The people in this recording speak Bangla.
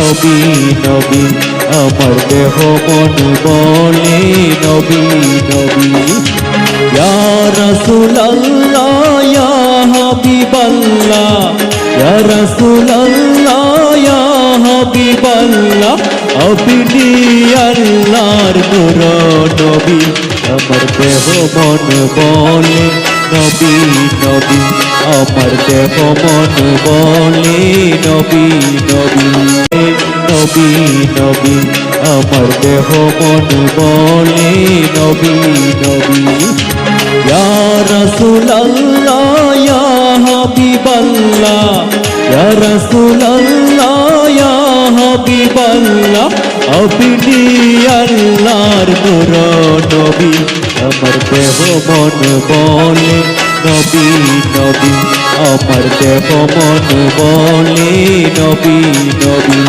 নবী নবী আমার দেহ মন বলে নবী নবী ইয়া রাসূলুল্লাহ ইয়া হাবিবাল্লাহ ইয়া রাসূলুল্লাহ ইয়া হাবিবাল্লাহ আপনি আল্লাহর নূর নবী আমার দেহ মন বলে নবী নবী আমার দেহ মন বলে নবী নবী নবী নবী আমার দেহ মন বলে নবী নবী ইয়া রাসূলুল্লাহ ইয়া হাবিবাল্লাহ ইয়া রাসূলুল্লাহ ইয়া হাবিবাল্লাহ আপনি আল্লাহর নূর নবী আমার দেহ মন বলে নবী নবী আমার দেহ মন বলে নবী নবী